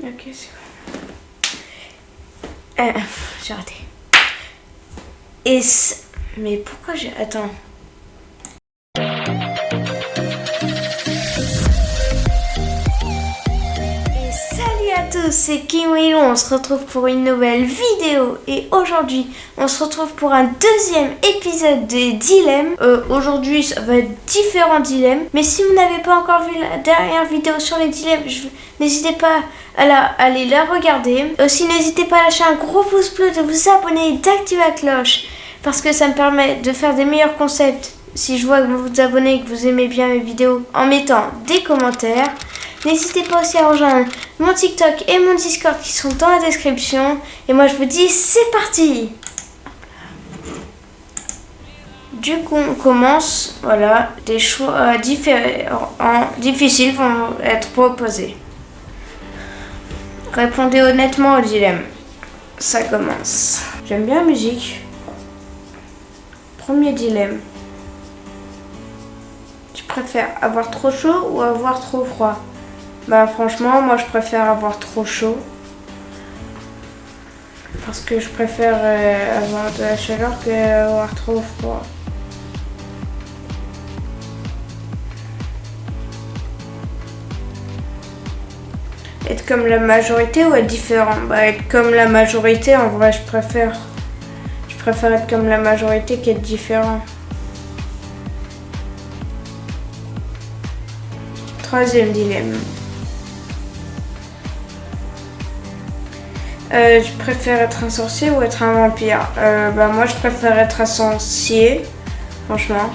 Ok, c'est bon. J'ai raté. Mais pourquoi j'ai... Attends. Salut à tous, c'est Kim Willow, on se retrouve pour une nouvelle vidéo et aujourd'hui on se retrouve pour un deuxième épisode de Dilemme. Aujourd'hui ça va être différents dilemmes, mais si vous n'avez pas encore vu la dernière vidéo sur les dilemmes, n'hésitez pas à aller la regarder. Aussi n'hésitez pas à lâcher un gros pouce bleu, de vous abonner et d'activer la cloche parce que ça me permet de faire des meilleurs concepts si je vois que vous vous abonnez et que vous aimez bien mes vidéos en mettant des commentaires. N'hésitez pas aussi à rejoindre mon TikTok et mon Discord qui sont dans la description. Et moi je vous dis c'est parti. Du coup on commence. Voilà, des choix difficiles vont être proposés. Répondez honnêtement au dilemme. Ça commence. J'aime bien la musique. Premier dilemme. Tu préfères avoir trop chaud ou avoir trop froid? Bah franchement, moi je préfère avoir trop chaud. Parce que je préfère avoir de la chaleur qu'avoir trop froid. Être comme la majorité ou être différent? Bah être comme la majorité, en vrai je préfère. Je préfère être comme la majorité qu'être différent. Troisième dilemme. Je préfère être un sorcier ou être un vampire? Bah moi je préfère être un sorcier, franchement.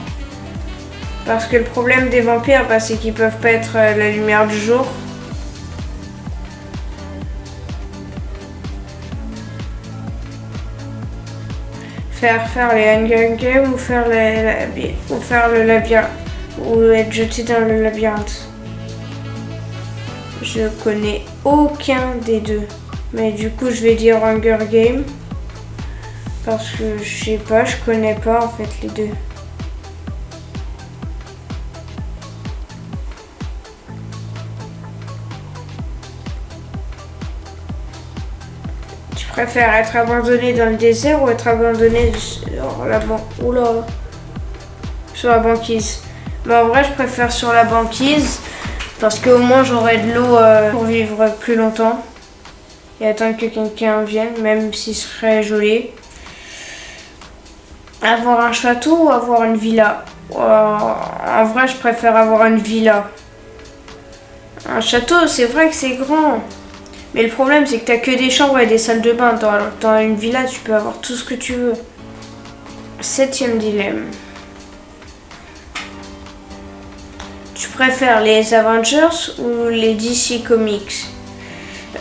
Parce que le problème des vampires, bah, c'est qu'ils peuvent pas être la lumière du jour. Faire les Hunger Games ou faire le labyrinthe ou être jeté dans le labyrinthe. Je connais aucun des deux. Mais du coup, je vais dire Hunger Games. Parce que je sais pas, je connais pas en fait les deux. Tu préfères être abandonné dans le désert ou être abandonné sur la banquise? Mais en vrai, je préfère sur la banquise. Parce qu'au moins, j'aurai de l'eau pour vivre plus longtemps. Et attendre que quelqu'un vienne, même si ce serait joli. Avoir un château ou avoir une villa? En vrai, je préfère avoir une villa. Un château, c'est vrai que c'est grand. Mais le problème, c'est que t'as que des chambres et des salles de bain. Dans une villa, tu peux avoir tout ce que tu veux. Septième dilemme. Tu préfères les Avengers ou les DC Comics?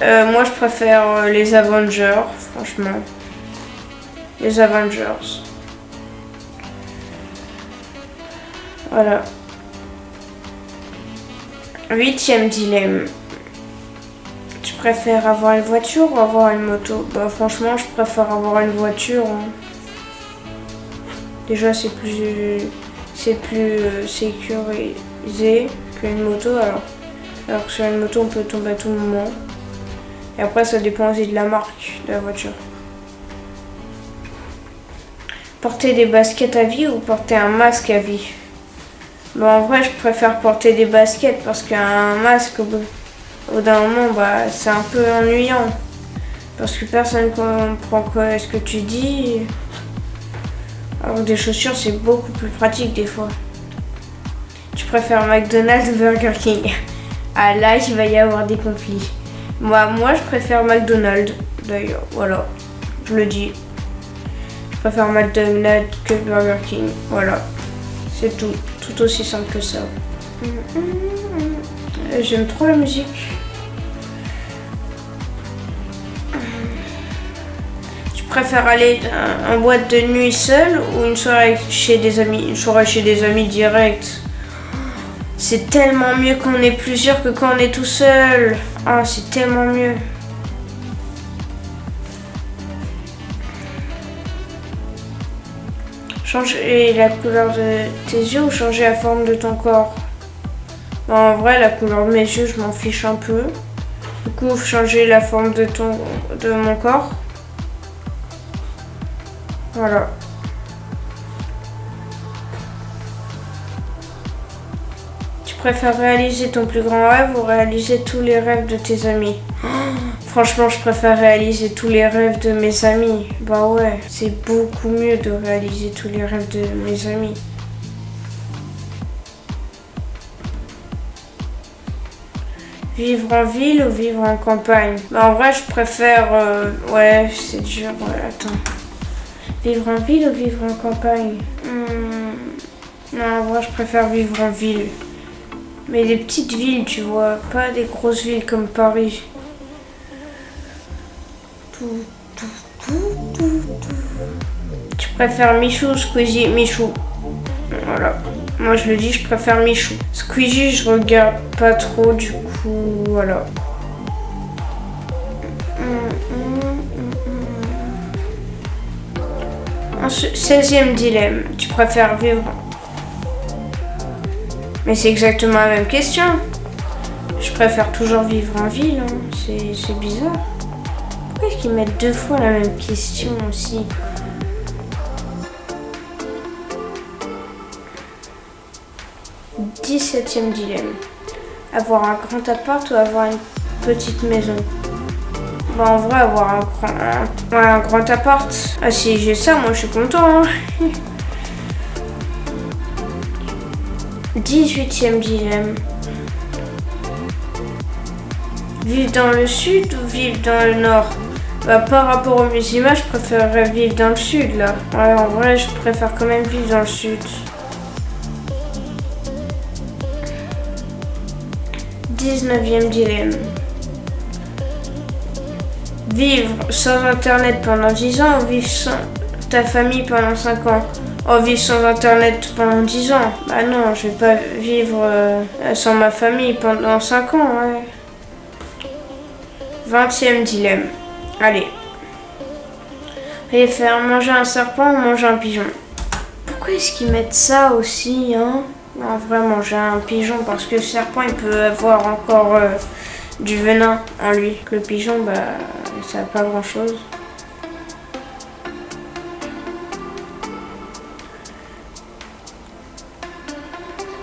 Moi je préfère les Avengers, franchement. Les Avengers. Voilà. Huitième dilemme. Tu préfères avoir une voiture ou avoir une moto? Bah franchement je préfère avoir une voiture. Hein. Déjà c'est plus sécurisé qu'une moto alors que sur une moto on peut tomber à tout moment. Et après, ça dépend aussi de la marque de la voiture. Porter des baskets à vie ou porter un masque à vie? Bon, en vrai, je préfère porter des baskets parce qu'un masque, au bout d'un moment, bah, c'est un peu ennuyant. Parce que personne ne comprend quoi ce que tu dis. Alors que des chaussures, c'est beaucoup plus pratique des fois. Tu préfères McDonald's ou Burger King? Ah là, il va y avoir des conflits. Moi, je préfère McDonald's, d'ailleurs, voilà, je le dis. Je préfère McDonald's que Burger King, voilà. C'est tout aussi simple que ça. J'aime trop la musique. Tu préfères aller en boîte de nuit seule ou une soirée chez des amis? Une soirée chez des amis direct. C'est tellement mieux quand on est plusieurs que quand on est tout seul. Ah, c'est tellement mieux. Changer la couleur de tes yeux ou changer la forme de ton corps? Bon, en vrai, la couleur de mes yeux, je m'en fiche un peu. Du coup, changer la forme de mon corps. Voilà. Tu préfères réaliser ton plus grand rêve ou réaliser tous les rêves de tes amis? Franchement, je préfère réaliser tous les rêves de mes amis. Bah ouais, c'est beaucoup mieux de réaliser tous les rêves de mes amis. Vivre en ville ou vivre en campagne? Bah en vrai, je préfère... ouais, c'est dur. Ouais, attends. Vivre en ville ou vivre en campagne? Non, en vrai, je préfère vivre en ville. Mais des petites villes, tu vois. Pas des grosses villes comme Paris. Tu préfères Michou ou Squeezie? Michou. Voilà. Moi je le dis, je préfère Michou. Squeezie, je regarde pas trop, du coup, voilà. Ensuite, 16e dilemme. Tu préfères vivre... Mais c'est exactement la même question. Je préfère toujours vivre en ville, hein. C'est bizarre. Pourquoi est-ce qu'ils mettent 2 fois la même question aussi? « 17e dilemme. Avoir un grand appart ou avoir une petite maison? » Bah en vrai, avoir un grand appart. Ah si j'ai ça, moi je suis content. Hein. 18e dilemme. Vivre dans le sud ou vivre dans le nord? Bah, par rapport aux images, je préférerais vivre dans le sud là. Ouais, en vrai, je préfère quand même vivre dans le sud. 19e dilemme. Vivre sans internet pendant 10 ans ou vivre sans ta famille pendant 5 ans? Oh, vivre sans internet pendant 10 ans? Bah non, je vais pas vivre sans ma famille pendant 5 ans, ouais. 20e dilemme. Allez. Faire manger un serpent ou manger un pigeon? Pourquoi est-ce qu'ils mettent ça aussi, hein? En vrai, manger un pigeon, parce que le serpent, il peut avoir encore du venin en lui. Le pigeon, bah, ça n'a pas grand-chose.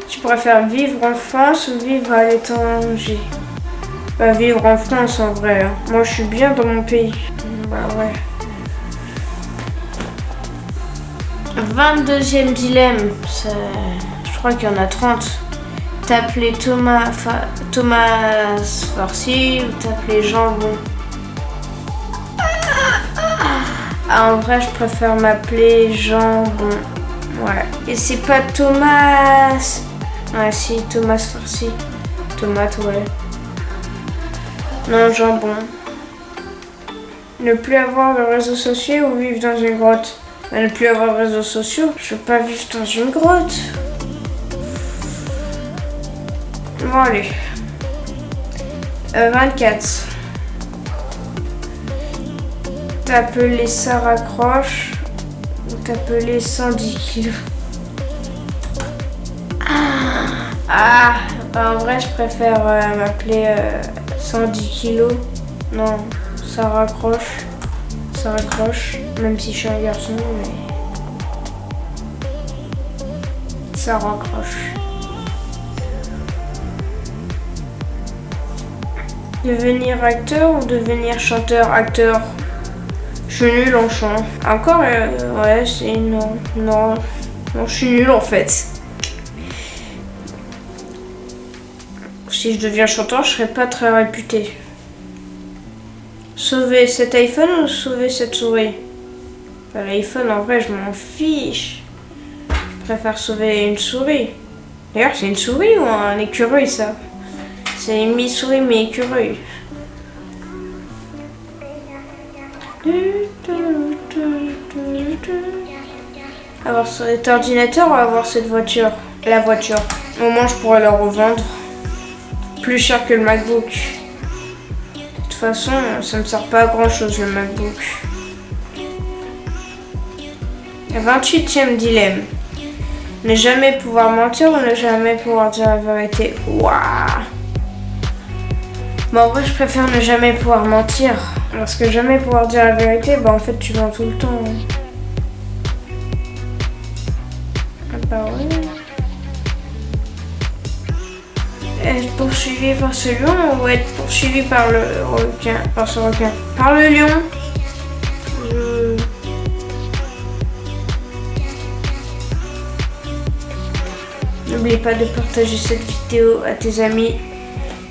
Tu préfères vivre en France ou vivre à l'étranger? Bah, vivre en France, en vrai. Hein. Moi, je suis bien dans mon pays. Bah, ouais. 22e dilemme. Je crois qu'il y en a 30. T'appeler Thomas Farci ou t'appeler Jambon? Ah, en vrai, je préfère m'appeler Jambon. Ouais. Et c'est pas Thomas... Ah si, Thomas Farci. Tomate, ouais. Non, Jambon. Ne plus avoir de réseaux sociaux ou vivre dans une grotte? Ne plus avoir de réseaux sociaux, je veux pas vivre dans une grotte. Bon allez. 24. T'appeler Sarah Croche ou t'appeler 110 kilos? Ah, en vrai je préfère m'appeler 110 kilos. Non, Sarah Croche. Ça raccroche, même si je suis un garçon, mais ça raccroche. Devenir acteur ou devenir chanteur-acteur? Je suis nulle en chant. Encore, ouais, c'est non, je suis nulle en fait. Si je deviens chanteur, je serais pas très réputée. Sauver cet iPhone ou sauver cette souris? L'iPhone, en vrai, je m'en fiche. Je préfère sauver une souris. D'ailleurs, c'est une souris ou un écureuil, ça? C'est une mi-souris, mi-écureuil. Avoir cet ordinateur ou avoir cette voiture? La voiture. Au moins, je pourrais la revendre. Plus cher que le MacBook. De toute façon, ça me sert pas à grand chose le MacBook. 28e dilemme. Ne jamais pouvoir mentir ou ne jamais pouvoir dire la vérité? Waouh! Bon, en vrai, je préfère ne jamais pouvoir mentir. Parce que jamais pouvoir dire la vérité, bah en fait, tu mens tout le temps. Ah bah ouais. Être poursuivi par ce lion ou être poursuivi par le requin, par ce requin, par le lion. N'oublie pas de partager cette vidéo à tes amis.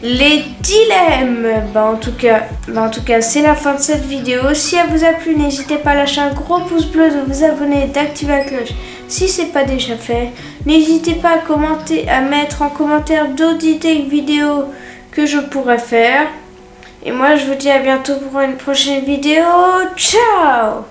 Les dilemmes. En tout cas, c'est la fin de cette vidéo. Si elle vous a plu, n'hésitez pas à lâcher un gros pouce bleu, de vous abonner, d'activer la cloche si c'est pas déjà fait. N'hésitez pas à commenter, à mettre en commentaire d'autres idées de vidéos que je pourrais faire. Et moi, je vous dis à bientôt pour une prochaine vidéo. Ciao!